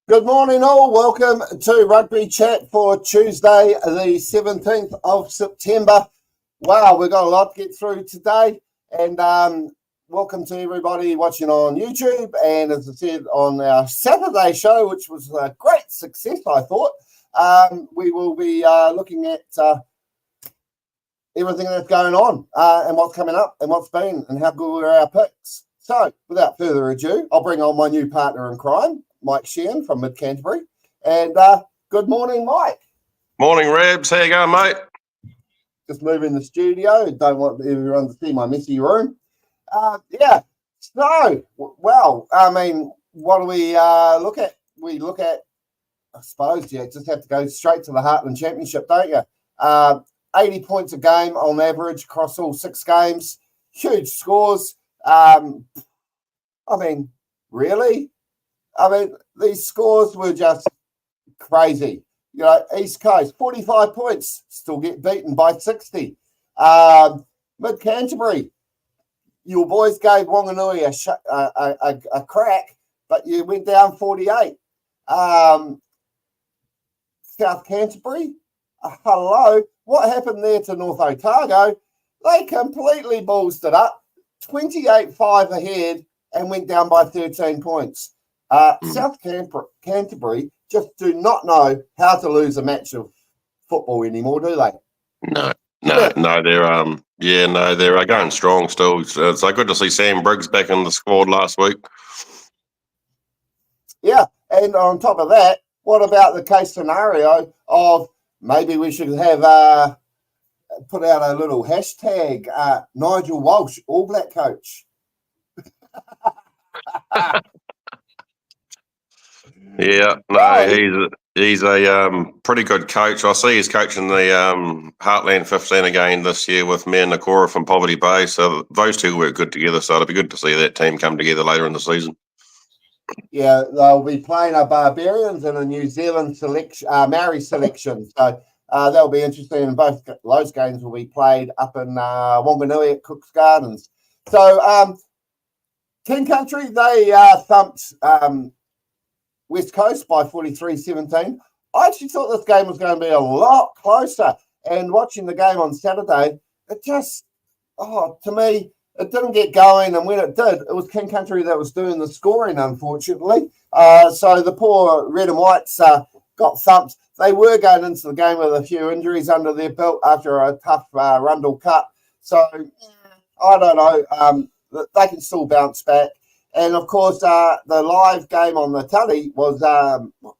Good morning all, welcome to Rugby Chat for Tuesday the 17th of September. Wow, we've got a lot to get through today, and welcome to everybody watching on YouTube, and as I said on our Saturday show, which was a great success I thought, we will be looking at everything that's going on and what's coming up and what's been and how good were our picks. So without further ado, I'll bring on my new partner in crime, Mike Sheehan from Mid-Canterbury. And good morning, Mike. Morning, Rabs. How you going, mate? Just moving the studio. Don't want everyone to see my messy room. So, well, I mean, what do we look at? We look at, I suppose, just have to go straight to the Heartland Championship, don't you? 80 points a game on average across all 6 games. Huge scores. I mean, really? I mean, these scores were just crazy. You know, East Coast, 45 points, still get beaten by 60. Mid-Canterbury, your boys gave Wanganui a crack, but you went down 48. South Canterbury, hello. What happened there to North Otago? They completely ballsed it up, 28-5 ahead, and went down by 13 points. South Canterbury just do not know how to lose a match of football anymore, do they? No, they're going strong still. It's good to see Sam Briggs back in the squad last week. Yeah, and on top of that, what about the case scenario of maybe we should have put out a little hashtag, Nigel Walsh, All Black coach. Yeah, no, he's a pretty good coach. I see he's coaching the Heartland 15 again this year with me and Nakora from Poverty Bay. So those two work good together. So it'll be good to see that team come together later in the season. Yeah, they'll be playing a Barbarians and a New Zealand selection, Maori selection. So that'll be interesting. And both those games will be played up in Wanganui at Cook's Gardens. So King Country, they thumped West Coast by 43-17. I actually thought this game was going to be a lot closer. And watching the game on Saturday, it just, to me, it didn't get going. And when it did, it was King Country that was doing the scoring, unfortunately. So the poor Red and Whites got thumped. They were going into the game with a few injuries under their belt after a tough Rundle Cup. So I don't know. They can still bounce back. And, of course, the live game on the telly was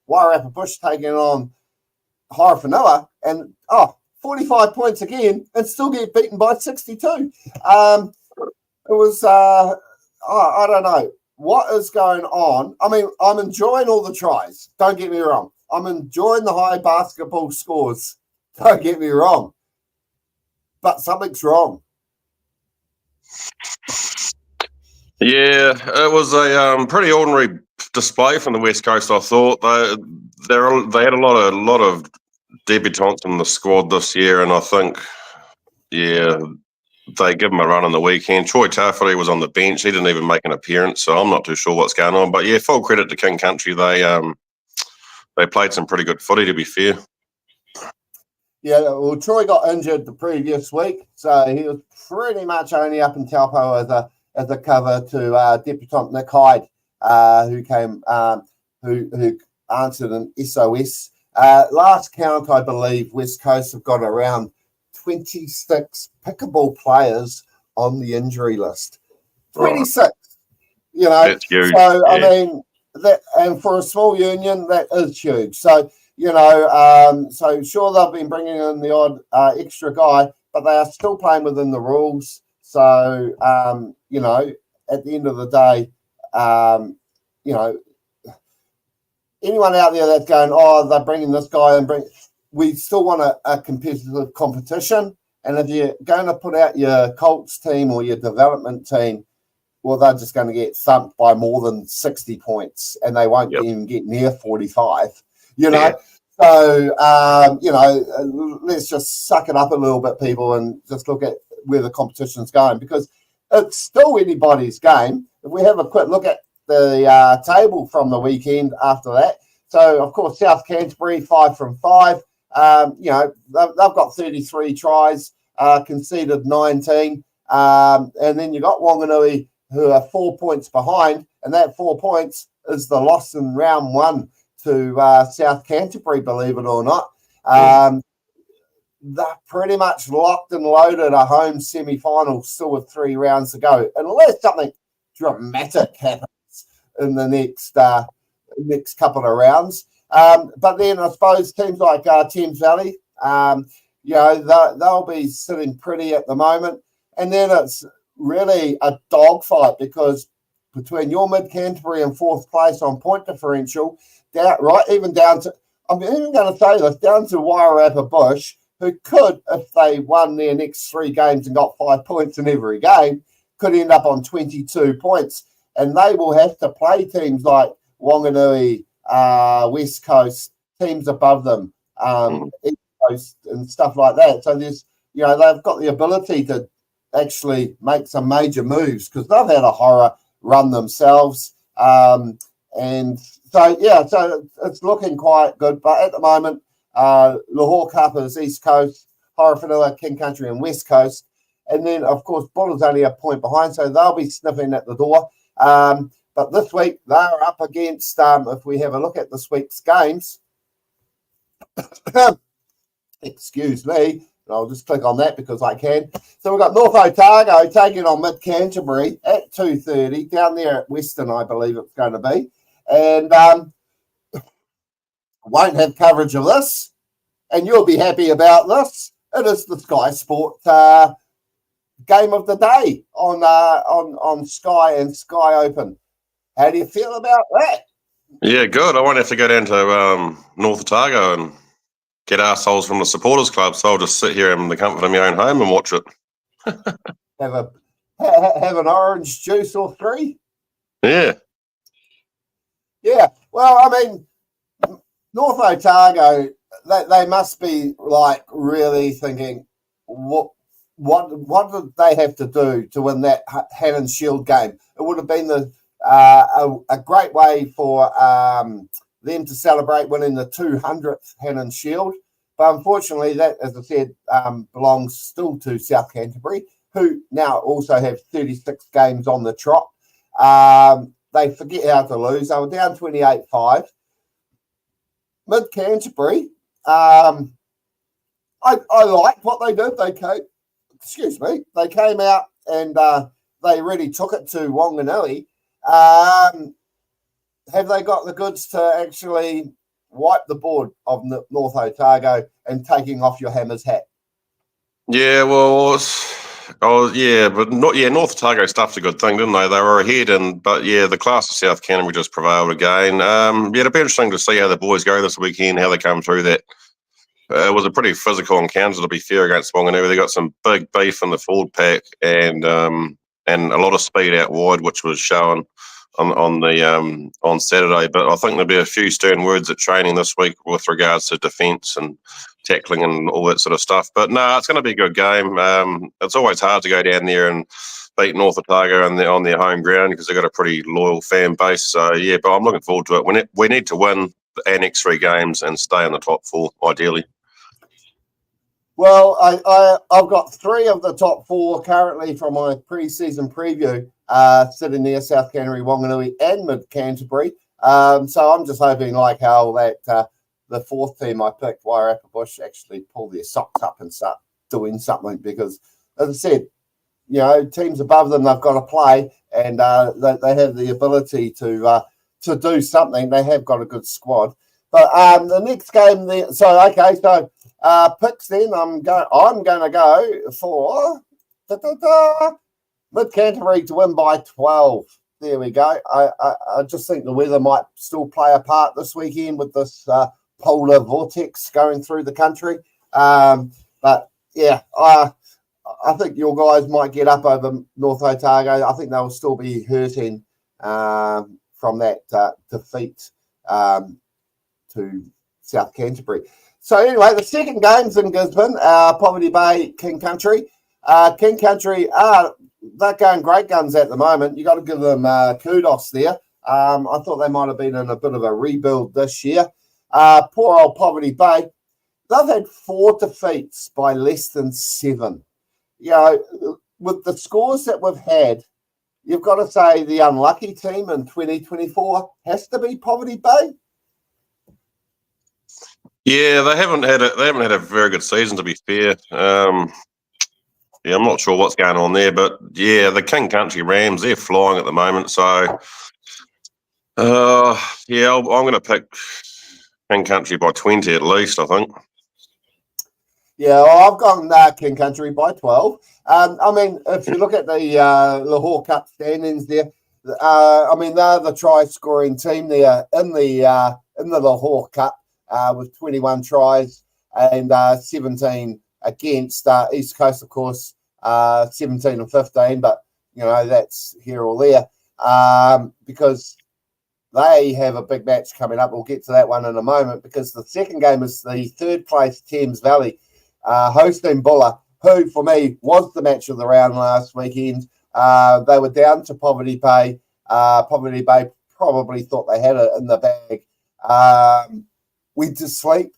Wairarapa Bush taking on Horowhenua. And, 45 points again and still get beaten by 62. It was, I don't know. What is going on? I mean, I'm enjoying all the tries. Don't get me wrong. I'm enjoying the high basketball scores. Don't get me wrong. But something's wrong. Yeah, it was a pretty ordinary display from the West Coast. I thought they had a lot of debutants in the squad this year, and I think, they give them a run on the weekend. Troy Tafari was on the bench; he didn't even make an appearance, so I'm not too sure what's going on. But yeah, full credit to King Country. They played some pretty good footy, to be fair. Yeah, well, Troy got injured the previous week, so he was pretty much only up in Taupo as a cover to debutant Nick Hyde, who came, who answered an SOS. Last count, I believe, West Coast have got around 26 pickable players on the injury list. 26, you know. That's huge. So, yeah. I mean, that, and for a small union, that is huge. So, you know, so sure they've been bringing in the odd extra guy, but they are still playing within the rules. So, you know, at the end of the day, you know, anyone out there that's going, they're bringing this guy and we still want a competitive competition. And if you're going to put out your Colts team or your development team, well, they're just going to get thumped by more than 60 points and they won't even get near 45, you know. Yeah. So, you know, let's just suck it up a little bit, people, and just look at where the competition's going, because it's still anybody's game. If we have a quick look at the table from the weekend after that, So, of course, South Canterbury, 5 from 5. They've got 33 tries, conceded 19. And then you got Wanganui, who are 4 points behind. And that 4 points is the loss in round 1 to South Canterbury, believe it or not. They're pretty much locked and loaded a home semi-final still with 3 rounds to go, unless something dramatic happens in the next couple of rounds. But then I suppose teams like Thames Valley, they'll be sitting pretty at the moment. And then it's really a dogfight because between your Mid-Canterbury and 4th place on point differential, down to Wairarapa Bush, who could, if they won their next 3 games and got 5 points in every game, could end up on 22 points. And they will have to play teams like Wanganui, West Coast, teams above them, East Coast and stuff like that. So there's, they've got the ability to actually make some major moves because they've had a horror run themselves. So it's looking quite good. But at the moment, Lahore Cup is East Coast, Horowhenua, King Country and West Coast. And then, of course, Bull's only a point behind, so they'll be sniffing at the door. But this week, they're up against, if we have a look at this week's games, excuse me, I'll just click on that because I can. So we've got North Otago taking on Mid-Canterbury at 2:30, down there at Western, I believe it's going to be. And won't have coverage of this, and you'll be happy about this. It is the Sky Sport game of the day on Sky and Sky Open. How do you feel about that? Yeah, good. I won't have to go down to North Otago and get arseholes from the supporters club, so I'll just sit here in the comfort of my own home and watch it. Have an orange juice or 3? Yeah. Yeah. Well, I mean, North Otago, they must be like really thinking, what did they have to do to win that Hannon Shield game? It would have been a great way for them to celebrate winning the 200th Hannon Shield. But unfortunately, that, as I said, belongs still to South Canterbury, who now also have 36 games on the trot. They forget how to lose. They were down 28-5. Mid-Canterbury, I like what they did. They came out and they really took it to Wanganui. Have they got the goods to actually wipe the board of North Otago and taking off your Hammers hat? Yeah, well, North Otago stuffed a good thing, didn't they? They were ahead, the class of South Canterbury just prevailed again. It'll be interesting to see how the boys go this weekend, how they come through that. It was a pretty physical encounter, to be fair, against Wanganui. They got some big beef in the forward pack and a lot of speed out wide, which was shown on Saturday. But I think there'll be a few stern words at training this week with regards to defence and tackling and all that sort of stuff. But no, it's going to be a good game. It's always hard to go down there and beat North Otago on their home ground because they've got a pretty loyal fan base. So yeah, but I'm looking forward to it. We need to win the next 3 games and stay in the top 4, ideally. Well, I've got 3 of the top 4 currently from my pre-season preview sitting there, South Canterbury, Wanganui and Mid-Canterbury. So I'm just hoping like how that the 4th team I picked, Wairarapa Bush, actually pull their socks up and start doing something because, as I said, teams above them, they've got to play and they have the ability to do something. They have got a good squad. But the next game, picks then, I'm going to go for Mid-Canterbury to win by 12. There we go. I just think the weather might still play a part this weekend with this polar vortex going through the country. But yeah, I think your guys might get up over North Otago. I think they'll still be hurting from that defeat to South Canterbury. So anyway, the second game's in Gisborne, Poverty Bay, King Country. King Country, they're going great guns at the moment. You got to give them kudos there. I thought they might have been in a bit of a rebuild this year. Poor old Poverty Bay. They've had 4 defeats by less than 7. You know, with the scores that we've had, you've got to say the unlucky team in 2024 has to be Poverty Bay. Yeah, they haven't had a very good season, to be fair. Yeah, I'm not sure what's going on there, but yeah, the King Country Rams, they're flying at the moment. So, yeah, I'm going to pick King Country by 20 at least, I think. Yeah, well, I've gone King Country by 12. I mean, if you look at the Lahore Cup standings there, I mean, they're the try-scoring team there in the Lahore Cup with 21 tries and 17 against East Coast, of course, 17 and 15. But, you know, that's here or there because they have a big match coming up. We'll get to that one in a moment because the second game is the third place Thames Valley hosting Buller, who for me was the match of the round last weekend. They were down to Poverty Bay. Poverty Bay probably thought they had it in the bag. Went to sleep,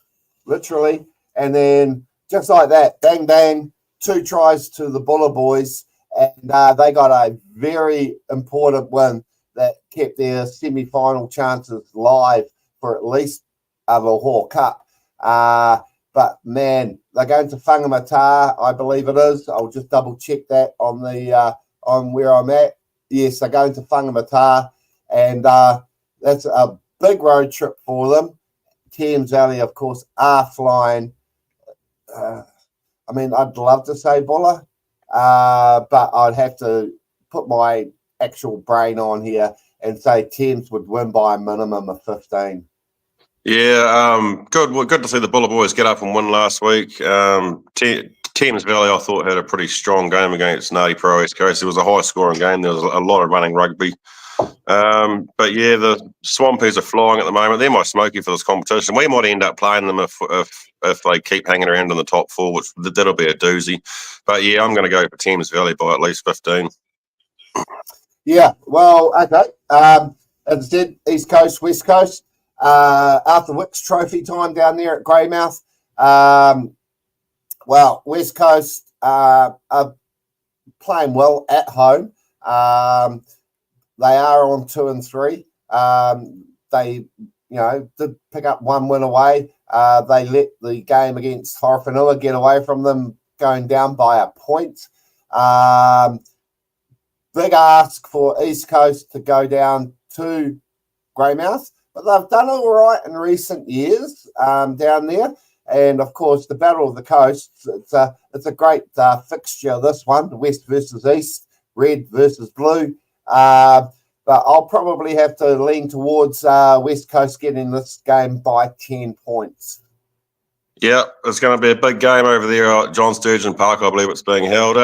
literally. And then just like that, bang, bang, 2 tries to the Buller boys. And they got a very important win that kept their semi-final chances live for at least a Lahore Cup. But man, they're going to Whangamata, I believe it is. I'll just double check that on the on where I'm at. Yes, they're going to Whangamata, and that's a big road trip for them. Thames Valley, of course, are flying. I mean, I'd love to say Buller, but I'd have to put my actual brain on here and say Thames would win by a minimum of 15. Yeah, good. Well, good to see the Buller boys get up and win last week. Thames Valley, I thought, had a pretty strong game against Nadi Pro East Coast. It was a high-scoring game. There was a lot of running rugby. But yeah, the Swampies are flying at the moment. They're my smoky for this competition. We might end up playing them if they keep hanging around in the top 4, which that'll be a doozy. But yeah, I'm going to go for Thames Valley by at least 15. Yeah, well, okay. As I said, East Coast, West Coast. Arthur Wicks Trophy time down there at Greymouth. Well, West Coast are playing well at home. They are on 2 and 3. They, did pick up 1 win away. They let the game against Horowhenua get away from them, going down by a point. Big ask for East Coast to go down to Greymouth, but they've done all right in recent years down there. And of course, the Battle of the Coasts, it's a great fixture, this one, West versus East, red versus blue. But I'll probably have to lean towards West Coast getting this game by 10 points. Yeah, it's going to be a big game over there at John Sturgeon Park, I believe it's being held.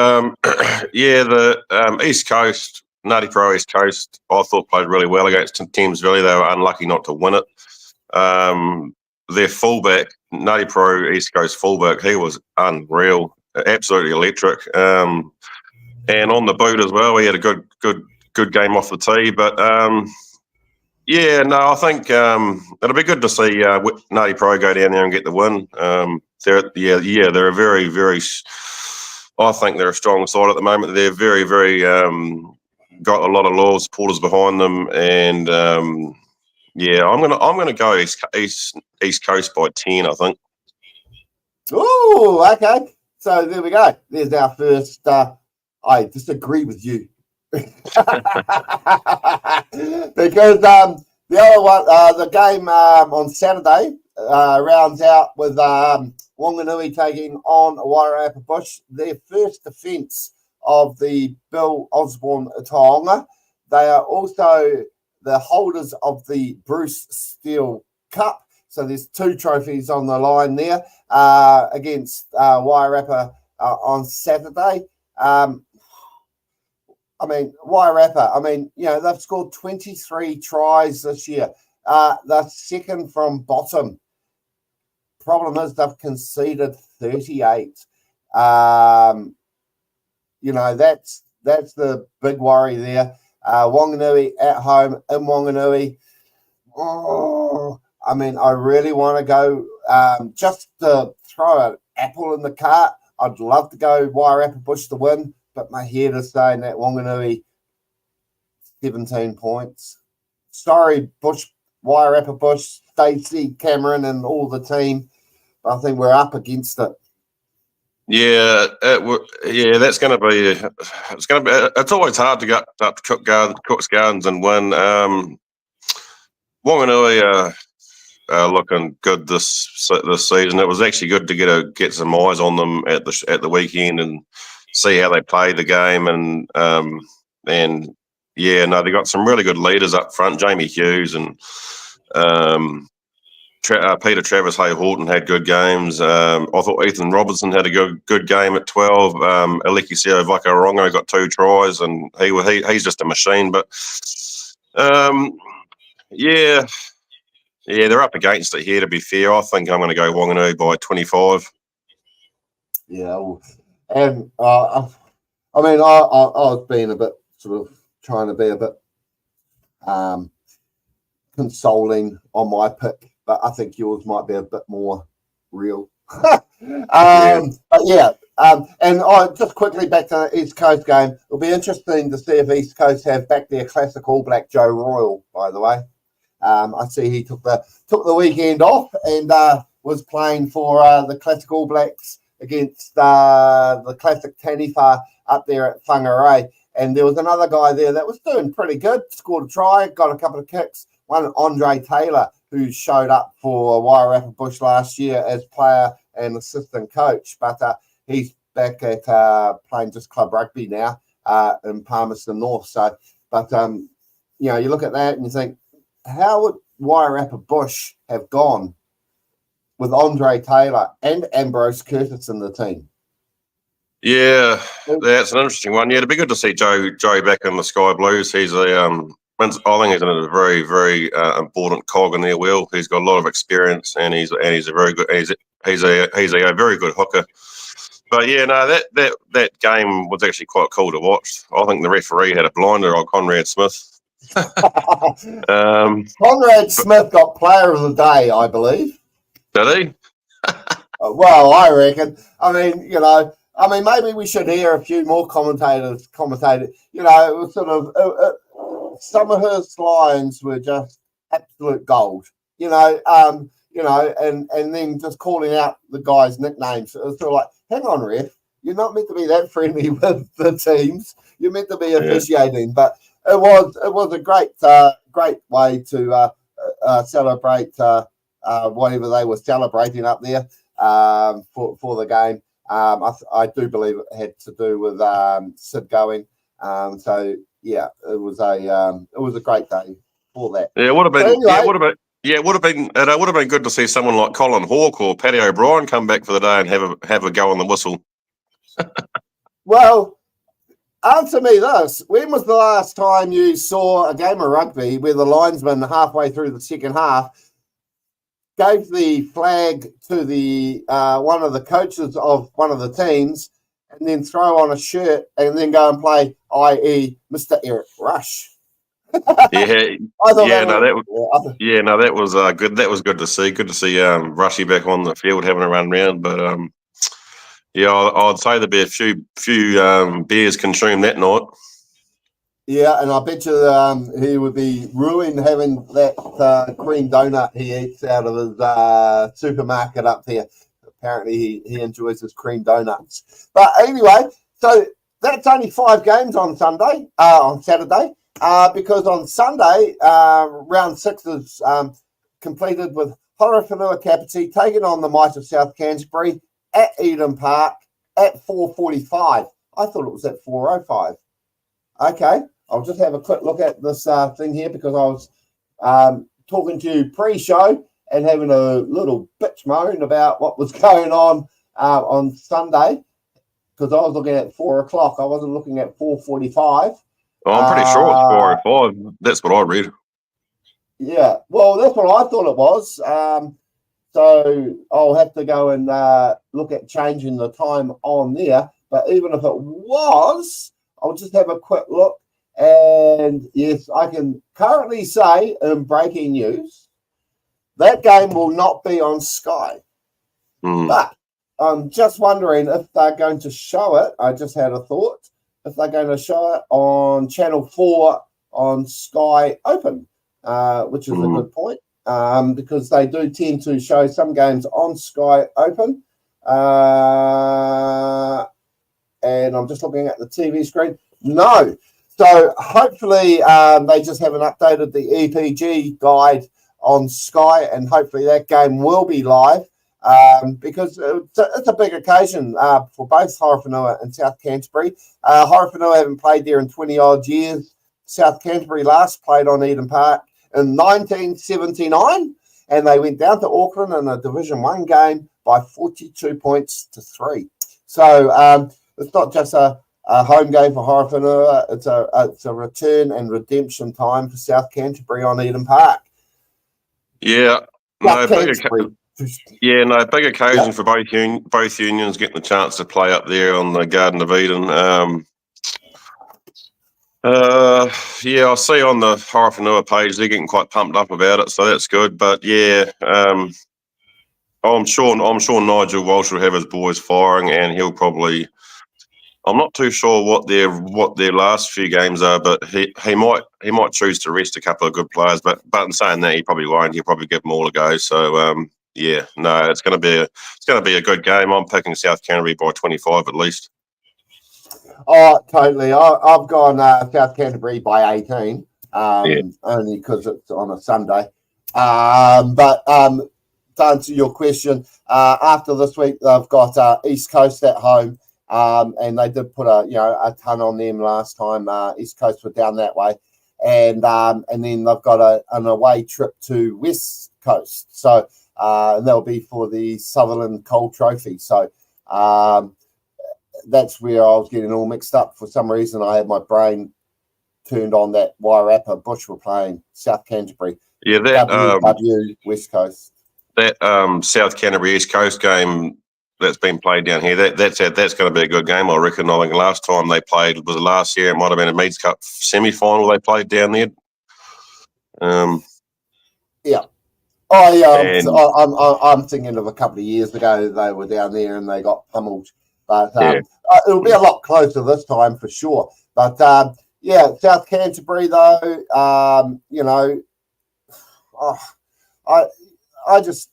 Yeah, the East Coast, Nadi Pro East Coast, I thought played really well against Thames Valley. They were unlucky not to win it. Their fullback, Nadi Pro East Coast fullback, he was unreal, absolutely electric. And on the boot as well, he had a good game off the tee. But yeah, no, I think it'll be good to see Nadi Pro go down there and get the win. They're a very, very. I think they're a strong side at the moment. They're very, very got a lot of loyal supporters behind them, and yeah, I'm gonna go East Coast by 10. I think. Oh, okay. So there we go. There's our first. I disagree with you. Because the other one, the game on Saturday rounds out with Wanganui taking on Wairarapa Bush, their first defence of the Bill Osborne Taonga. They are also the holders of the Bruce Steele Cup. So there's 2 trophies on the line there against Wairarapa on Saturday. I mean, Wairarapa, they've scored 23 tries this year. They're second from bottom. Problem is they've conceded 38. That's the big worry there. Wanganui at home in Wanganui. Oh, I mean, I really want to go just to throw an apple in the cart. I'd love to go Wairarapa Bush to win, but my head is saying that Wanganui 17 points. Sorry, Bush, Wairarapa Bush, Stacey, Cameron, and all the team. I think we're up against it. Yeah, that's going to be. It's going to be. It's always hard to get up to Cook's Gardens and win. Wanganui looking good this season. It was actually good to get some eyes on them at the weekend and see how they played the game. And they got some really good leaders up front. Jamie Hughes and Peter Travis Hay-Horton had good games. I thought Ethan Robertson had a good game at 12. Alekisio Vakarongo got 2 tries, and he's just a machine. But they're up against it here, to be fair. I think I'm going to go Wanganui by 25. Yeah, and I was being a bit sort of trying to be a bit consoling on my pick, but I think yours might be a bit more real. But and just quickly back to the East Coast game. It'll be interesting to see if East Coast have back their classic All Black Joe Royal, by the way. I see he took the weekend off and was playing for the classic All Blacks against the classic Taniwha up there at Whangarei. And there was another guy there that was doing pretty good, scored a try, got a couple of kicks. One, Andre Taylor, who showed up for Wairarapa Bush last year as player and assistant coach. But he's back at playing just club rugby now in Palmerston North. So, but, you look at that and you think, how would Wairarapa Bush have gone with Andre Taylor and Ambrose Curtis in the team? Yeah, that's an interesting one. Yeah, it'd be good to see Joe back in the Sky Blues. He's I think he's a very, very important cog in their wheel. He's got a lot of experience, and he's a very good. He's a very good hooker. But yeah, no, that game was actually quite cool to watch. I think the referee had a blinder on Conrad Smith. Conrad Smith got Player of the Day, I believe. Did he? Well, I reckon. I mean, maybe we should hear a few more commentators. It was sort of some of his lines were just absolute gold. And then just calling out the guys' nicknames. It was sort of like, hang on, ref, you're not meant to be that friendly with the teams. You're meant to be officiating, but it was a great way to celebrate whatever they were celebrating up there for the game. I do believe it had to do with Sid going. So yeah, it was a great day for that. Yeah, it would have been. Anyway, it would have been good to see someone like Colin Hawke or Paddy O'Brien come back for the day and have a go on the whistle. Well, answer me this: when was the last time you saw a game of rugby where the linesman halfway through the second half gave the flag to the one of the coaches of one of the teams, and then throw on a shirt and then go and play, i.e., Mr. Eric Rush? That was good. That was good to see. Good to see Rushy back on the field having a run round. But I'd say there'd be a few beers consumed that night. Yeah, and I bet you he would be ruined having that cream donut he eats out of his supermarket up here. Apparently, he enjoys his cream donuts. But anyway, so that's only 5 games on Saturday. Because on Sunday, round 6 is completed with Horowhenua Kapiti taking on the Might of South Canterbury at Eden Park at 4:45. I thought it was at 4:05. Okay, I'll just have a quick look at this thing here because I was talking to you pre-show and having a little bitch moan about what was going on Sunday because I was looking at 4 o'clock. I wasn't looking at 4:45. Oh, I'm pretty sure it's 4:05. That's what I read. Yeah, well, that's what I thought it was. So I'll have to go and look at changing the time on there. But even if it was, I'll just have a quick look And yes, I can currently say in breaking news, that game will not be on Sky. But I'm just wondering if they're going to show it. I just had a thought. If they're going to show it on Channel 4 on Sky Open, which is a good point, because they do tend to show some games on Sky Open. And I'm just looking at the TV screen. No. So hopefully they just haven't updated the EPG guide on Sky, and hopefully that game will be live because it's a big occasion for both Horowhenua and South Canterbury. Horowhenua haven't played there in 20-odd years. South Canterbury last played on Eden Park in 1979, and they went down to Auckland in a Division 1 game by 42 points to 3. So it's not just a home game for Horowhenua. It's a return and redemption time for South Canterbury on Eden Park. Yeah, no big occasion for both unions getting the chance to play up there on the Garden of Eden. I see on the Horowhenua page they're getting quite pumped up about it, so that's good. But yeah, I'm sure Nigel Walsh will have his boys firing, and he'll probably. I'm not too sure what their last few games are, but he might choose to rest a couple of good players. But in saying that, he probably won't. He'll probably give them all a go. So it's going to be a good game. I'm picking South Canterbury by 25 at least. Oh, totally. I've gone South Canterbury by 18, only because it's on a Sunday. But to answer your question, after this week, they've got East Coast at home. And they did put a ton on them last time. East Coast were down that way, and then they've got an away trip to West Coast. So and that'll be for the Sutherland Cold Trophy. So that's where I was getting all mixed up. For some reason, I had my brain turned on that Wairarapa Bush were playing South Canterbury. Yeah, that West Coast. That South Canterbury East Coast game that's been played down here. That's going to be a good game, I reckon. I think last time they played was last year. It might have been a Meads Cup semi-final they played down there. Yeah. Oh yeah. I'm thinking of a couple of years ago they were down there and they got pummeled. But it'll be a lot closer this time for sure. But South Canterbury though, I'm just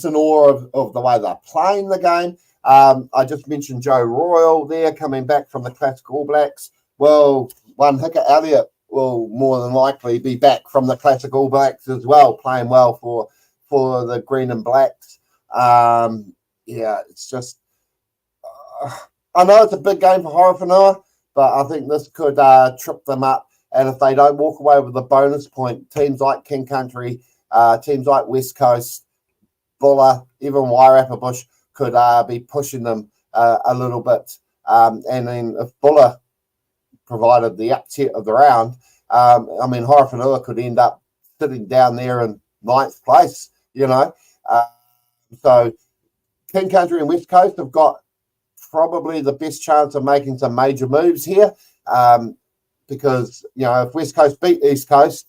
in awe of the way they're playing the game. I just mentioned Joe Royal there coming back from the Classic All Blacks. Well, one Hicka Elliott will more than likely be back from the Classic All Blacks as well, playing well for the Green and Blacks. It's just I know it's a big game for Horowhenua, but I think this could trip them up. And if they don't walk away with a bonus point, teams like King Country, teams like West Coast, Buller, even Wairarapa Bush could be pushing them a little bit. And then if Buller provided the upset of the round, Horowhenua could end up sitting down there in 9th place, So King Country and West Coast have got probably the best chance of making some major moves here because, if West Coast beat East Coast,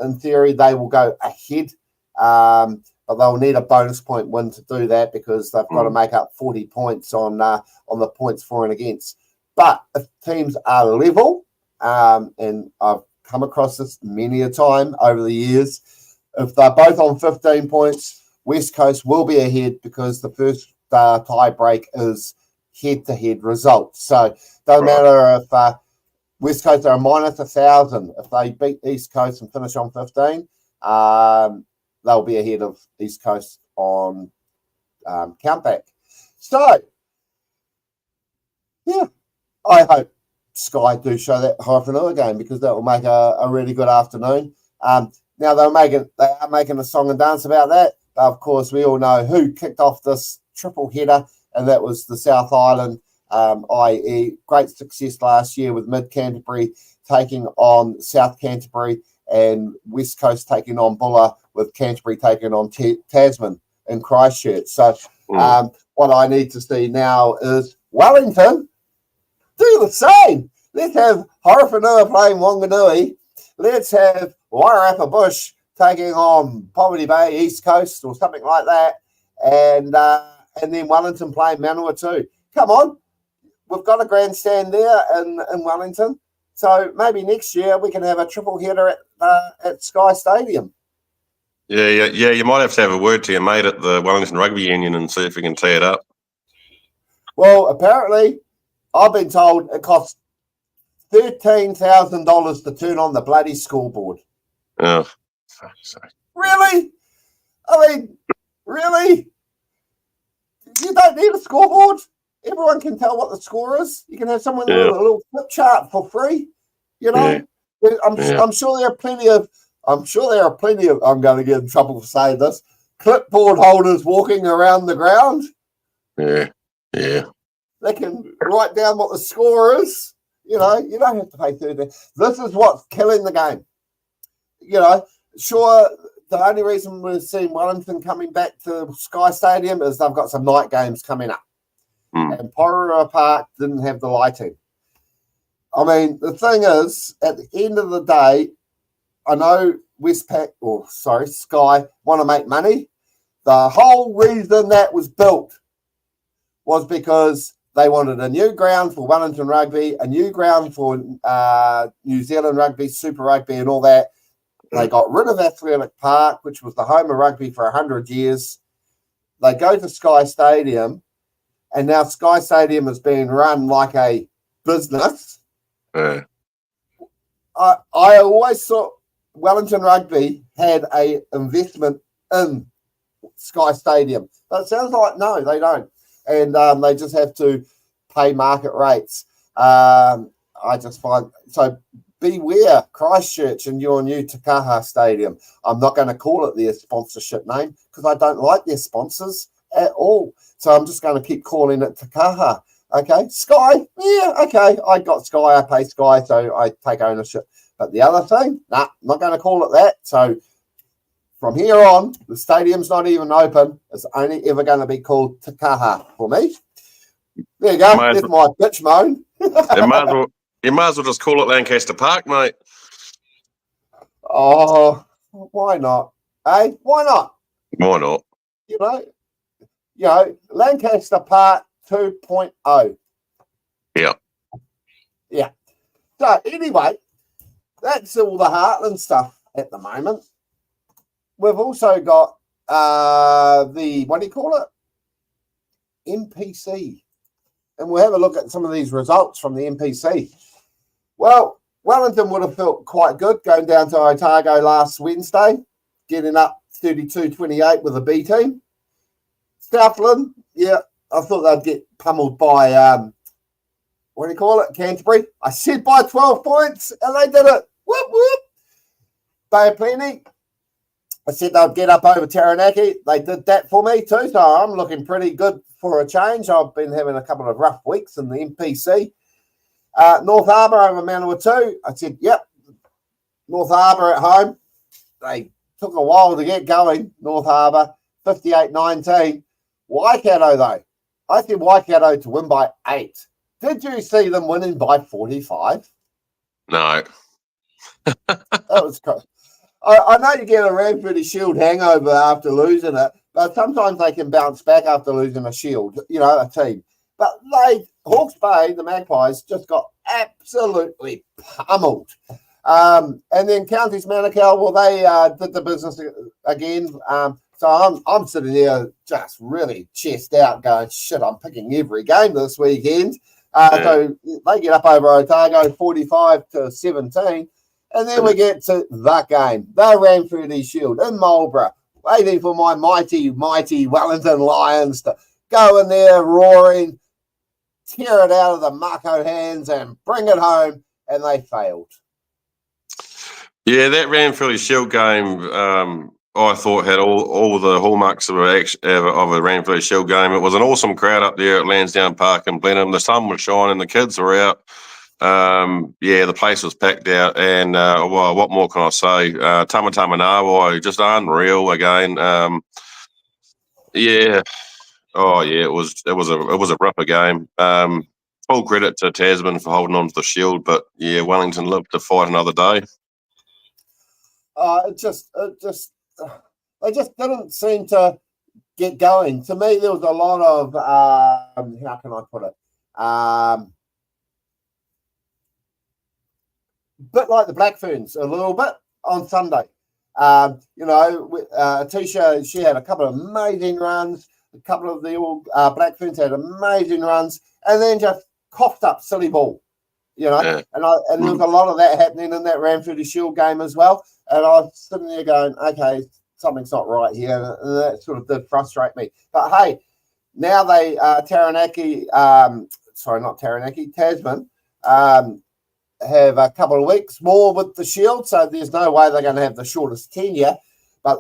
in theory, they will go ahead, but they'll need a bonus point win to do that because they've got to make up 40 points on the points for and against. But if teams are level, and I've come across this many a time over the years, if they're both on 15 points, West Coast will be ahead because the first tie break is head-to-head results. So doesn't matter if West Coast are minus 1,000. If they beat East Coast and finish on 15, they'll be ahead of East Coast on countback. So, I hope Sky do show that Horowhenua game because that will make a really good afternoon. Now they are making a song and dance about that. But of course, we all know who kicked off this triple header, and that was the South Island. I.e. great success last year with Mid Canterbury taking on South Canterbury and West Coast taking on Buller, with Canterbury taking on Tasman in Christchurch. So what I need to see now is Wellington do the same. Let's have Horowhenua playing Wanganui. Let's have Wairarapa Bush taking on Poverty Bay, East Coast, or something like that. And then Wellington playing Manawatu. Come on. We've got a grandstand there in Wellington. So maybe next year we can have a triple header at Sky Stadium. Yeah. You might have to have a word to your mate at the Wellington Rugby Union and see if we can tee it up. Well, apparently, I've been told it costs $13,000 to turn on the bloody scoreboard. Oh, fuck's sake. Really? I mean, really? You don't need a scoreboard? Everyone can tell what the score is. You can have someone with a little flip chart for free. You know, I'm sure there are plenty of. I'm going to get in trouble for saying this. Clipboard holders walking around the ground. Yeah. They can write down what the score is. You know, you don't have to pay $13. This is what's killing the game. You know, sure. The only reason we're seeing Wellington coming back to Sky Stadium is they've got some night games coming up. And Porora Park didn't have the lighting. I mean, the thing is, at the end of the day, I know Sky want to make money. The whole reason that was built was because they wanted a new ground for Wellington Rugby, a new ground for New Zealand Rugby, Super Rugby and all that. They got rid of Athletic Park, which was the home of rugby for 100 years. They go to Sky Stadium, and now Sky Stadium is being run like a business. I always thought Wellington Rugby had an investment in Sky Stadium. But it sounds like, no, they don't. And they just have to pay market rates. I just find... So beware, Christchurch and your new Takaha Stadium. I'm not going to call it their sponsorship name because I don't like their sponsors at all. So I'm just going to keep calling it Takaha. Okay, Sky, yeah, okay. I got Sky, I pay Sky, so I take ownership. But the other thing, I'm not going to call it that. So from here on, the stadium's not even open. It's only ever going to be called Takaha for me. There you go. There's my bitch moan. You might as well just call it Lancaster Park, mate. Oh, why not? Hey, why not? Why not? You know, Lancaster Park 2.0. Yeah. Yeah. So anyway, that's all the Heartland stuff at the moment. We've also got the, what do you call it? NPC. And we'll have a look at some of these results from the NPC. Well, Wellington would have felt quite good going down to Otago last Wednesday, getting up 32-28 with a B team. Southland, yeah, I thought they'd get pummeled by, what do you call it, Canterbury. I said by 12 points, and they did it. Whoop, whoop. Bay of Plenty, I said they'd get up over Taranaki. They did that for me too, so I'm looking pretty good for a change. I've been having a couple of rough weeks in the NPC. North Harbour over Manawatu. I said, yep, North Harbour at home. They took a while to get going, North Harbour, 58-19. Waikato, though. I said Waikato to win by 8. Did you see them winning by 45? No. That was crazy. I know you get a Ranfurly Shield hangover after losing it, but sometimes they can bounce back after losing a shield, a team. But Hawke's Bay, the Magpies, just got absolutely pummeled. And then Counties Manukau, well, they did the business again. So I'm sitting there just really chest out going, shit, I'm picking every game this weekend. So they get up over Otago 45-17. And then we get to that game. They ran through the Shield in Marlborough, waiting for my mighty Wellington Lions to go in there roaring, tear it out of the Mako hands and bring it home. And they failed. Yeah, that Ranfurly Shield game, I thought had all the hallmarks of a Ranfurly Shield game. It was an awesome crowd up there at Lansdowne Park in Blenheim. The sun was shining, the kids were out. The place was packed out, and what more can I say? Tamatama Nawai, just unreal again. It was a ripper game. full credit to Tasman for holding on to the Shield, but yeah, Wellington lived to fight another day. They just didn't seem to get going. To me, there was a lot of how can I put it? Bit like the Black Ferns a little bit on Sunday. Tisha, she had a couple of amazing runs. A couple of the Black Ferns had amazing runs, and then just coughed up silly ball. Yeah. And there was a lot of that happening in that Ranfurly Shield game as well. And I was sitting there going, okay, something's not right here, and that sort of did frustrate me. But hey, now they Tasman have a couple of weeks more with the Shield, so there's no way they're going to have the shortest tenure. But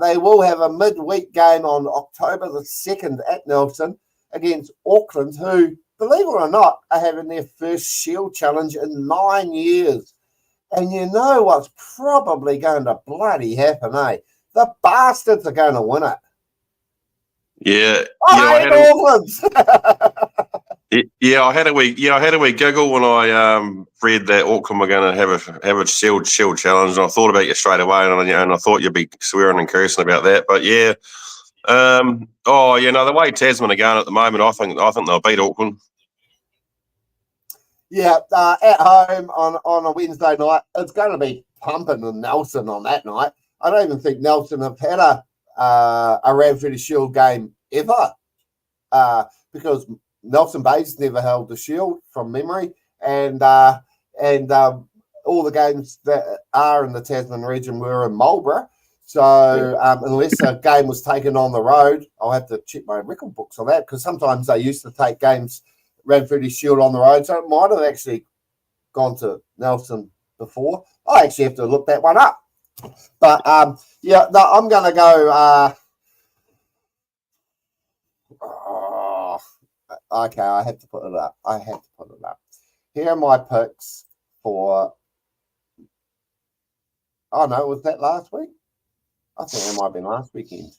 they will have a midweek game on October the 2nd at Nelson against Auckland, who, believe it or not, are having their first Shield challenge in 9 years. And you know what's probably going to bloody happen, eh? The bastards are going to win it. Yeah. I hate Auckland. I had a wee giggle when I read that Auckland were going to have a shield challenge, and I thought about you straight away, and I thought you'd be swearing and cursing about that. But yeah, the way Tasman are going at the moment, I think they'll beat Auckland. Yeah, at home on a Wednesday night, it's going to be pumping in Nelson on that night. I don't even think Nelson have had a Ranfurly Shield game ever, because Nelson Bay's never held the Shield from memory, and all the games that are in the Tasman region were in Marlborough. So unless a game was taken on the road, I'll have to check my record books on that, because sometimes they used to take games Ranfurly Shield on the road, so it might have actually gone to Nelson before. I actually have to look that one up. But I'm going to go. Okay, I have to put it up. Here are my picks for. Oh no, was that last week? I think it might have been last weekend.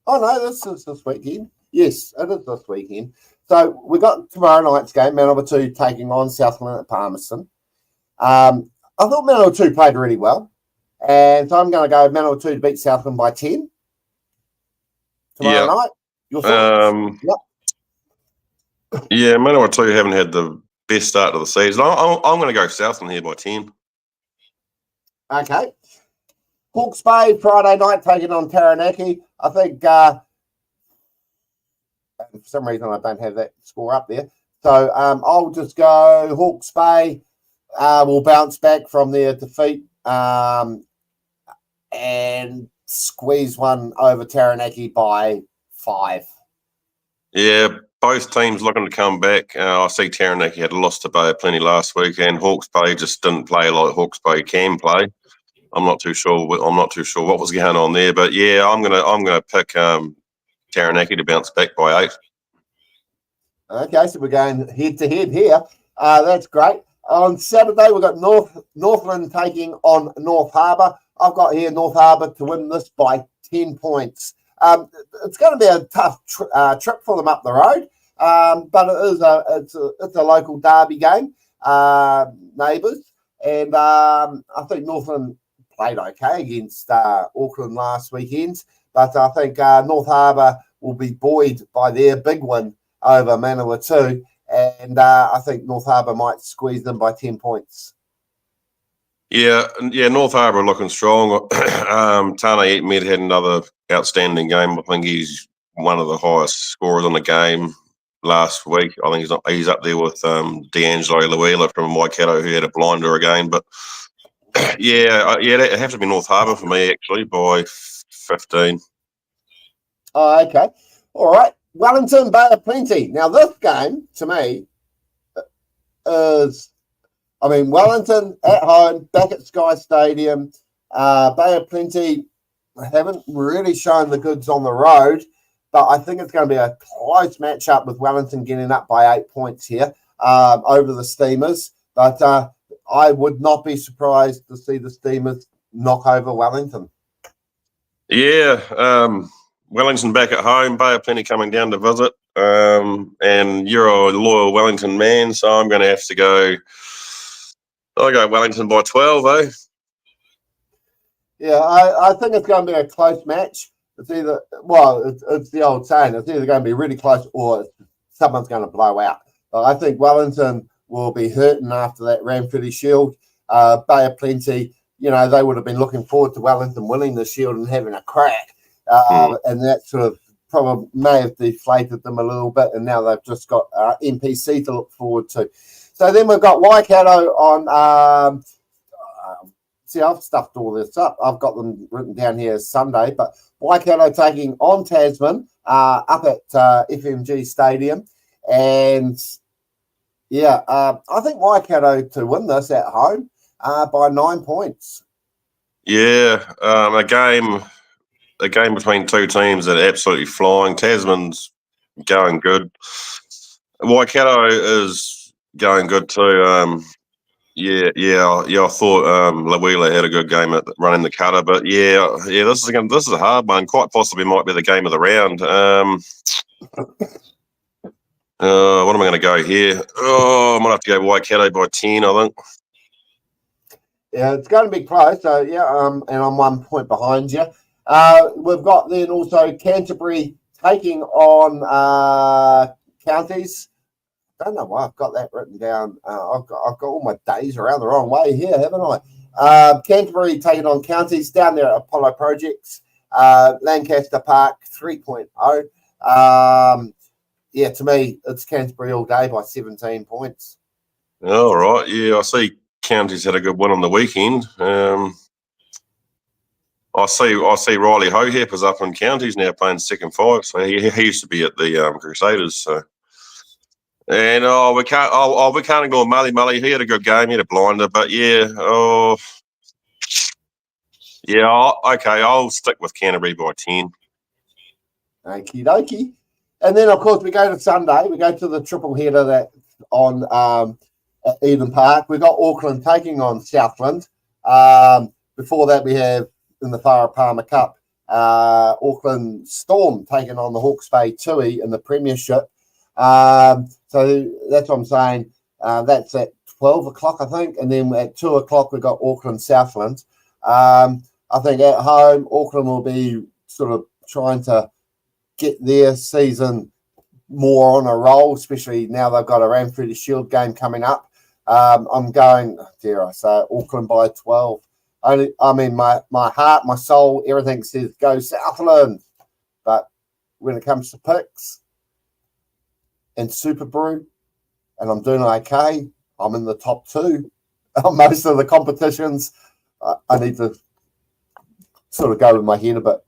Oh no, this is this weekend. Yes, it is this weekend. So we got tomorrow night's game, Manawatu 2 taking on Southland at Palmerston. I thought Manawatu 2 played really well, and so I'm going to go Manawatu 2 to beat Southland by 10 tomorrow night. Your thoughts? Yep. Yeah, Manawatu 2 haven't had the best start of the season. I'm going to go Southland here by 10. Okay. Hawke's Bay Friday night taking on Taranaki. I think for some reason I don't have that score up there. So I'll just go Hawke's Bay will bounce back from their defeat and squeeze one over Taranaki by 5. Yeah, both teams looking to come back. I see Taranaki had lost to Bay Plenty last week, and Hawke's Bay just didn't play like Hawke's Bay can play. I'm not too sure what was going on there, but yeah, I'm gonna pick Taranaki to bounce back by 8. Okay, so we're going head to head here. That's great. On Saturday, we've got Northland taking on North Harbour. I've got here North Harbour to win this by 10 points. It's going to be a tough trip for them up the road, but it's a local derby game, neighbours, and I think Northland played okay against Auckland last weekend, but I think North Harbour will be buoyed by their big win over Manawatu 2, and I think North Harbour might squeeze them by 10 points. Yeah, North Harbour looking strong. Tane Med had another outstanding game. I think he's one of the highest scorers on the game last week. I think he's up there with D'Angelo Luela from Waikato, who had a blinder again. But it have to be North Harbour for me, actually, by 15. Oh, okay. All right. Wellington, Bay of Plenty. Now, this game, to me, is, Wellington at home, back at Sky Stadium. Bay of Plenty haven't really shown the goods on the road, but I think it's going to be a close matchup with Wellington getting up by 8 points here over the Steamers. But I would not be surprised to see the Steamers knock over Wellington. Yeah, Wellington back at home, Bay of Plenty coming down to visit. and you're a loyal Wellington man, so I'm going to have to go. I'll go Wellington by 12, eh? Yeah, I think it's going to be a close match. It's either, well, it's the old saying, it's either going to be really close or someone's going to blow out. But I think Wellington will be hurting after that Ranfurly Shield. Bay of Plenty, they would have been looking forward to Wellington winning the Shield and having a crack. And that sort of probably may have deflated them a little bit, and now they've just got NPC to look forward to. So then we've got Waikato on... see, I've stuffed all this up. I've got them written down here as Sunday, but Waikato taking on Tasman up at FMG Stadium. And, yeah, I think Waikato to win this at home by 9 points. Yeah, a game between two teams that are absolutely flying. Tasman's going good. Waikato is going good too. Yeah. I thought Lawila had a good game at running the cutter, but yeah. This is a hard one. Quite possibly might be the game of the round. What am I going to go here? Oh, I might have to go Waikato by 10, I think. Yeah, it's going to be close. So yeah, and I'm 1 point behind you. We've got then also Canterbury taking on Counties. I don't know why I've got that written down. I've got all my days around the wrong way here, haven't I? Canterbury taking on Counties down there at Apollo Projects, Lancaster Park 3.0. Yeah, to me, it's Canterbury all day by 17 points. All right. Yeah, I see Counties had a good win on the weekend. I see Riley Hohep is up in Counties now playing second five. So he used to be at the Crusaders. So. And we can't ignore Mully. He had a good game. He had a blinder, but yeah. Okay. I'll stick with Canterbury by 10. Okie dokie. And then, of course, we go to Sunday. We go to the triple header that's on at Eden Park. We've got Auckland taking on Southland. Before that, we have in the Farah Palmer Cup, Auckland Storm taking on the Hawke's Bay Tui in the Premiership. So that's what I'm saying. That's at 12 o'clock, I think. And then at 2 o'clock, we've got Auckland Southland. I think at home, Auckland will be sort of trying to get their season more on a roll, especially now they've got a Ranfurly Shield game coming up. I'm going, dare I say, Auckland by 12. My heart, my soul, everything says go Southland. But when it comes to picks and Super Brew, and I'm doing okay, I'm in the top two on most of the competitions. I need to sort of go with my head a bit.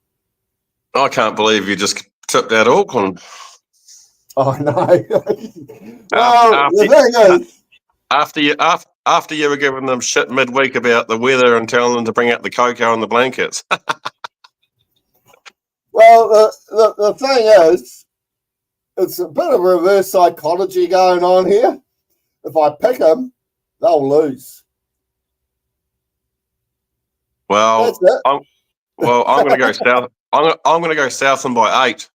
I can't believe you just tipped out Auckland. Oh no! Well, the thing is, after you were giving them shit midweek about the weather and telling them to bring out the cocoa and the blankets. Well, the thing is, it's a bit of reverse psychology going on here. If I pick them, they'll lose. Well, I'm going to go south. I'm going to go Southland by 8.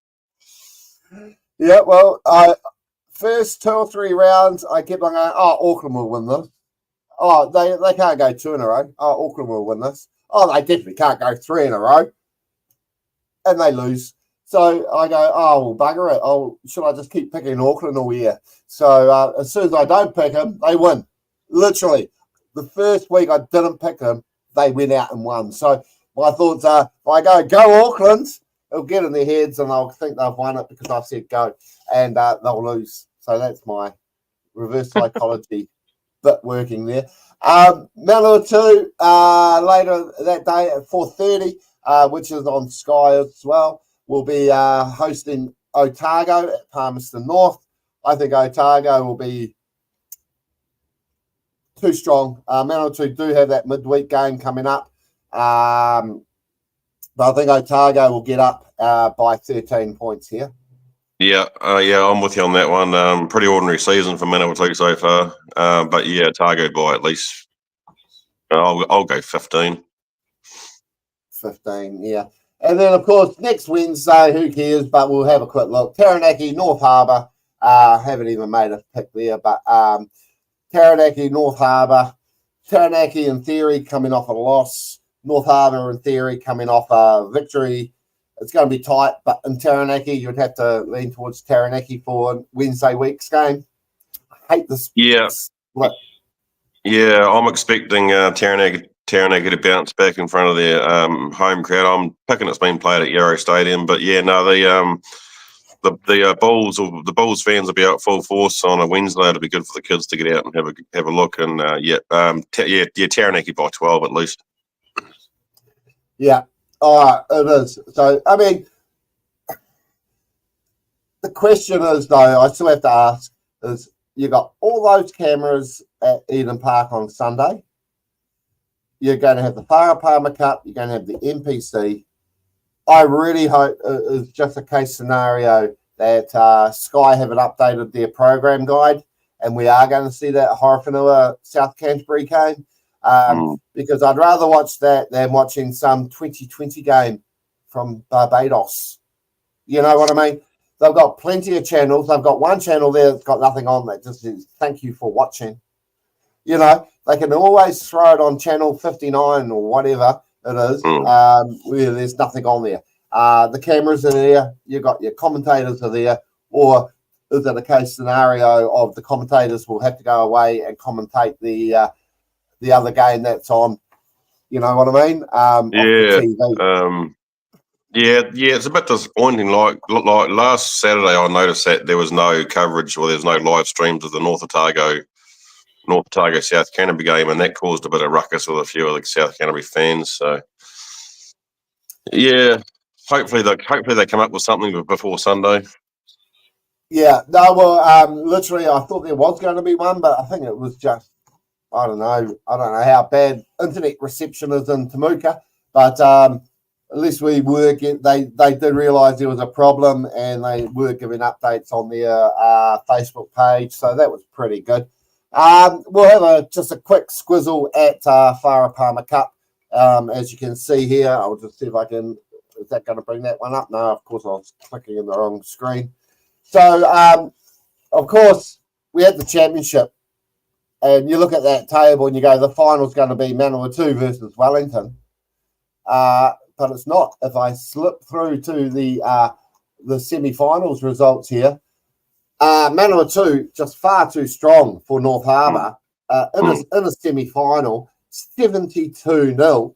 Yeah, well, first 2 or 3 rounds, I kept on going, Auckland will win this. Oh, they can't go 2 in a row. Oh, Auckland will win this. Oh, they definitely can't go 3 in a row. And they lose. So I go, well, bugger it. Oh, should I just keep picking Auckland all year? So as soon as I don't pick them, they win. Literally. The first week I didn't pick them, they went out and won. So my thoughts are, if I go Auckland, it'll get in their heads and they'll think they've won it because I've said go. And they'll lose. So that's my reverse psychology bit working there. Manawatu later that day at 4:30, which is on Sky as well, will be hosting Otago at Palmerston North. I think Otago will be too strong. Manawatu do have that midweek game coming up. But I think Otago will get up by 13 points here. Yeah, I'm with you on that one. Pretty ordinary season for Manawatu so far. But yeah, Otago by at least, I'll go 15. 15, yeah. And then, of course, next Wednesday, who cares? But we'll have a quick look. Taranaki, North Harbour. Haven't even made a pick there, but Taranaki, North Harbour. Taranaki, in theory, coming off a loss. North Harbour, in theory, coming off a victory. It's going to be tight, but in Taranaki, you'd have to lean towards Taranaki for Wednesday week's game. I hate this. Yeah. Split. Yeah, I'm expecting Taranaki to bounce back in front of their home crowd. I'm picking it's been played at Yarrow Stadium, but yeah, no, the Bulls fans will be out full force on a Wednesday. It'll be good for the kids to get out and have a look. And Taranaki by 12 at least. Yeah, it is. So I mean, the question is though, I still have to ask: is you got all those cameras at Eden Park on Sunday? You're going to have the Farah Palmer Cup. You're going to have the NPC. I really hope it's just a case scenario that Sky haven't updated their program guide, and we are going to see that Horowhenua South Canterbury game, because I'd rather watch that than watching some 2020 game from Barbados. You know what I mean? They've got plenty of channels. They've got one channel there that's got nothing on that just says, thank you for watching. You know, they can always throw it on channel 59 or whatever it is, where there's nothing on there. The cameras are there. You got your commentators are there. Or is it a case scenario of the commentators will have to go away and commentate the other game that's on? You know what I mean? Off the TV. Yeah, it's a bit disappointing. Like last Saturday, I noticed that there was no coverage or there's no live streams of the North Otago South Canterbury game, and that caused a bit of ruckus with a few of the South Canterbury fans. So, yeah, hopefully they come up with something before Sunday. Yeah, no, well, literally, I thought there was going to be one, but I think it was just I don't know how bad internet reception is in Temuka, but at least we were they did realise there was a problem, and they were giving updates on their Facebook page, so that was pretty good. We'll have just a quick squizzle at Farah Palmer Cup. As you can see here, I'll just see if I can. Is that going to bring that one up? No, of course I was clicking in the wrong screen. So, of course, we had the championship, and you look at that table and you go, the final's going to be Manawatu versus Wellington. But it's not. If I slip through to the semi-finals results here, Manawatu just far too strong for North Harbour in a semi-final, 72-0.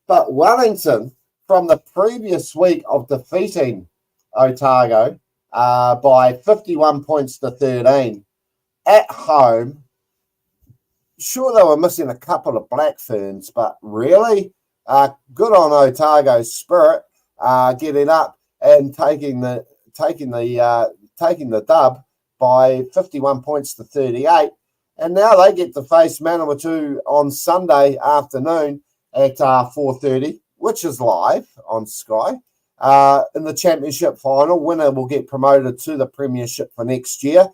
But Wellington, from the previous week of defeating Otago by 51 points to 13 at home, sure they were missing a couple of black ferns, but really good on Otago's spirit, getting up and taking the dub by 51 points to 38. And now they get to face Manawatu on Sunday afternoon at 4:30, which is live on Sky. In the championship final, winner will get promoted to the premiership for next year.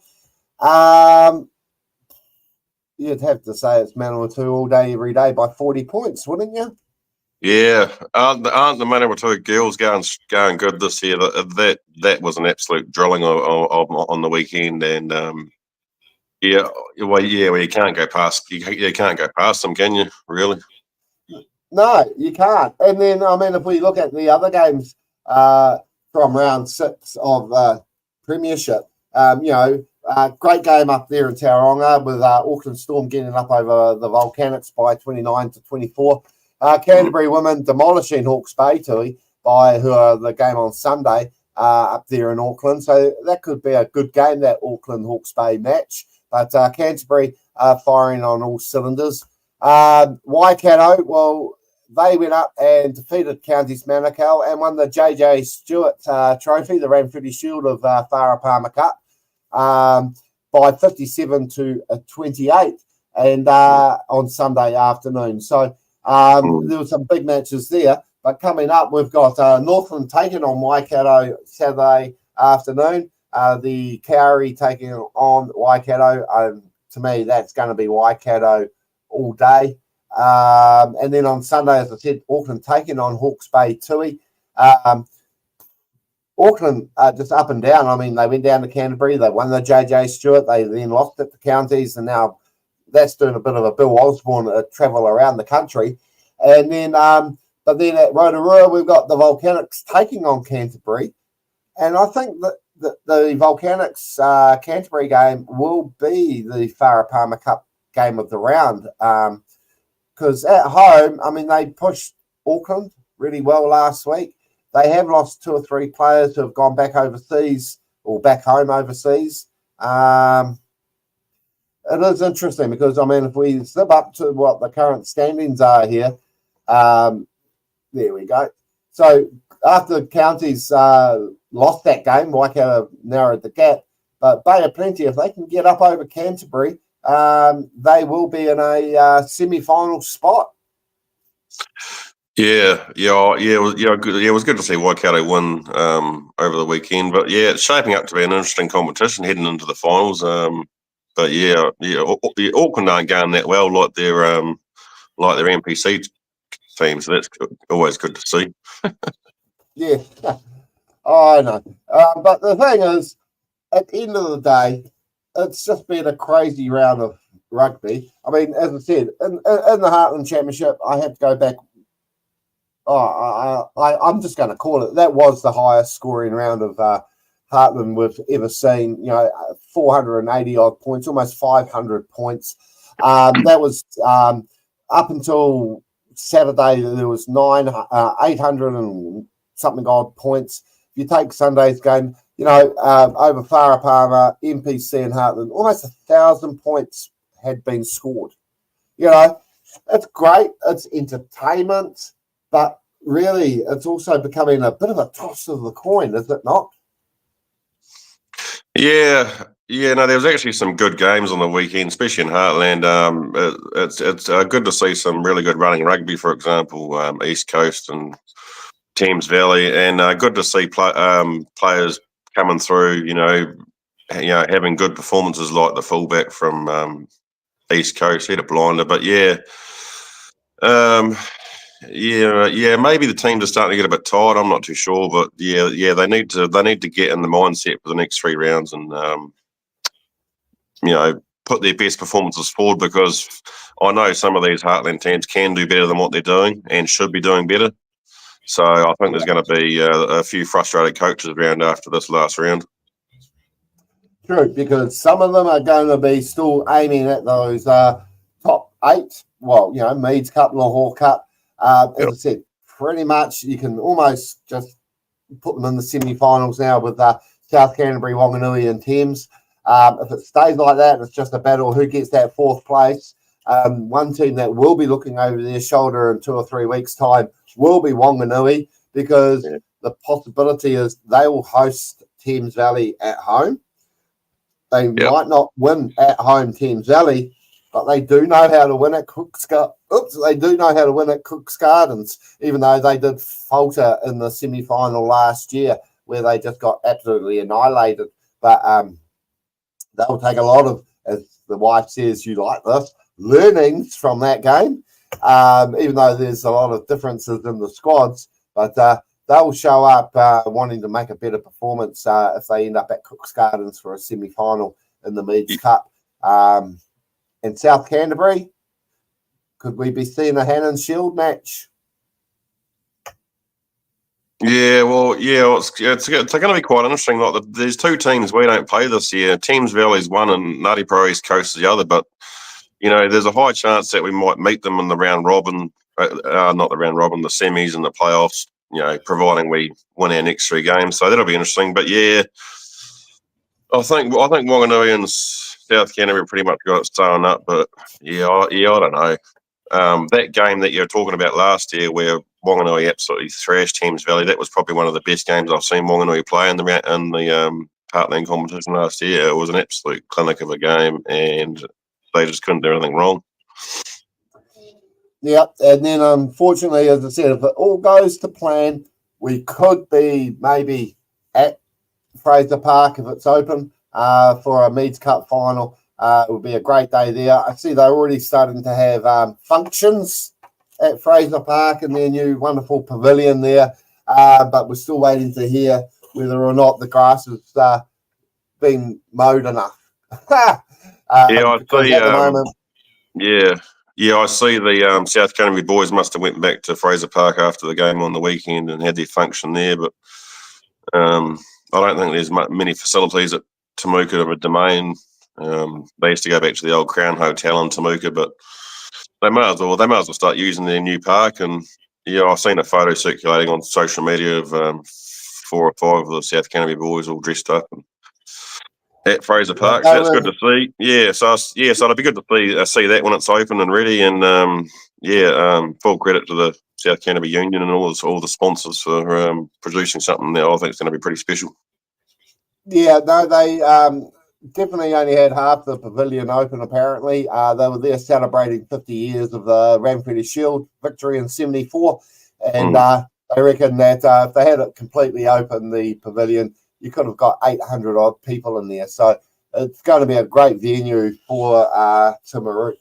You'd have to say it's Manawatu all day, every day by 40 points, wouldn't you? Yeah, aren't the Manawatu girls going good this year? That was an absolute drilling on the weekend, and you can't go past them, can you? Really? No, you can't. And then I mean, if we look at the other games from round 6 of premiership, great game up there in Tauranga with Auckland Storm getting up over the Volcanics by 29-24. Canterbury women demolishing Hawke's Bay who are the game on Sunday up there in Auckland. So that could be a good game, that Auckland-Hawke's Bay match. But Canterbury firing on all cylinders. Waikato, well, they went up and defeated Counties Manukau and won the JJ Stewart Trophy, the Ranfurly Shield of Farah Palmer Cup, by 57-28 and on Sunday afternoon. So there were some big matches there. But coming up, we've got Northland taking on Waikato Saturday afternoon. The Cowrie taking on Waikato. To me, that's going to be Waikato all day. And then on Sunday, as I said, Auckland taking on Hawke's Bay Tui. Auckland just up and down. I mean, they went down to Canterbury, they won the JJ Stewart, they then lost it to Counties, and now that's doing a bit of a Bill Osborne travel around the country. And then, but then at Rotorua, we've got the Volcanics taking on Canterbury. And I think that the Volcanics Canterbury game will be the Farah Palmer Cup game of the round. Because at home, I mean, they pushed Auckland really well last week. They have lost 2 or 3 players who have gone back overseas or back home overseas. It is interesting because, I mean, if we slip up to what the current standings are here, there we go. So after Counties lost that game, Waikato narrowed the gap. But Bay of Plenty, if they can get up over Canterbury, they will be in a semi-final spot. It was good to see Waikato win over the weekend. But yeah, it's shaping up to be an interesting competition heading into the finals. But Auckland aren't going that well like their NPC team, so that's always good to see. Yeah, I know. But the thing is, at the end of the day, it's just been a crazy round of rugby. I mean, as I said, in the Heartland Championship, I had to go back. I'm just going to call it. That was the highest scoring round of Heartland we've ever seen. 480 odd points, almost 500 points. That was up until Saturday. There was 800 and something odd points. If you take Sunday's game, over Farah Palmer, NPC, and Heartland, almost 1,000 points had been scored. It's great. It's entertainment. But really, it's also becoming a bit of a toss of the coin, is it not? Yeah. No, there was actually some good games on the weekend, especially in Heartland. It's good to see some really good running rugby, for example, East Coast and Thames Valley, and good to see players coming through. Having good performances like the fullback from East Coast, he had a blinder, but yeah. Maybe the teams are starting to get a bit tired. I'm not too sure, but they need to get in the mindset for the next 3 rounds and put their best performances forward, because I know some of these Heartland teams can do better than what they're doing and should be doing better. So I think there's going to be a few frustrated coaches around after this last round. True, because some of them are going to be still aiming at those top 8. Well, Meads Cup, Lahore Cup. As I said, pretty much you can almost just put them in the semi-finals now with South Canterbury, Wanganui and Thames. If it stays like that, it's just a battle who gets that 4th place. One team that will be looking over their shoulder in 2 or 3 weeks' time will be Wanganui, because the possibility is they will host Thames Valley at home. They might not win at home Thames Valley, but they do know how to win at Cook's Gardens, even though they did falter in the semi-final last year where they just got absolutely annihilated. But they'll take a lot of, as the wife says, you like this, learnings from that game, even though there's a lot of differences in the squads. But they'll show up wanting to make a better performance if they end up at Cook's Gardens for a semi-final in the Meads Cup. In South Canterbury, could we be seeing a Hannon Shield match? It's going to be quite interesting. Like there's 2 teams we don't play this year. Thames Valley's one and Ngāti Pro East Coast is the other. But there's a high chance that we might meet them in the round robin, not the round robin, the semis and the playoffs. Providing we win our next 3 games, so that'll be interesting. But I think Wanganui and South Canterbury pretty much got it sewn up. But I don't know. That game that you were talking about last year, where Wanganui absolutely thrashed Thames Valley, that was probably one of the best games I've seen Wanganui play in the Heartland competition last year. It was an absolute clinic of a game, and they just couldn't do anything wrong. Yeah, and then unfortunately, as I said, if it all goes to plan, we could be maybe at Fraser Park if it's open for a Meads Cup final. It would be a great day there. I see they're already starting to have functions at Fraser Park in their new wonderful pavilion there. but we're still waiting to hear whether or not the grass has been mowed enough. Yeah, I Because see. at the moment, Yeah, I see the South Canterbury boys must have went back to Fraser Park after the game on the weekend and had their function there, but I don't think there's many facilities at Temuka Domain. They used to go back to the old Crown Hotel in Temuka, but they might as well start using their new park. And yeah, I've seen a photo circulating on social media of 4 or 5 of the South Canterbury boys all dressed up at Fraser Park. So that's good to see. Yeah, so it'll be good to see that when it's open and ready. And full credit to the South Canterbury Union and all the sponsors for producing something that I think is going to be pretty special. Yeah, no, they definitely only had half the pavilion open, apparently. They were there celebrating 50 years of the Ranfurly Shield victory in 74. And I reckon that if they had it completely open, the pavilion, you could have got 800 odd people in there. So it's going to be a great venue for Timaru.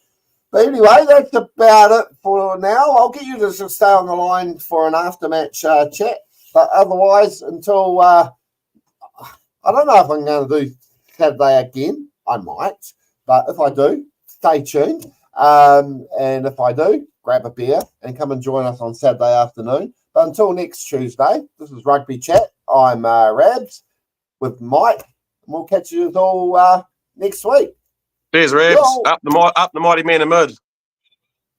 But anyway, that's about it for now. I'll get you to just stay on the line for an aftermatch chat. But otherwise, until I don't know if I'm going to do Saturday again. I might. But if I do, stay tuned. And if I do, grab a beer and come and join us on Saturday afternoon. But until next Tuesday, this is Rugby Chat. I'm Rabs with Mike. And we'll catch you all next week. Cheers, Rabs. Up the mighty man in mud.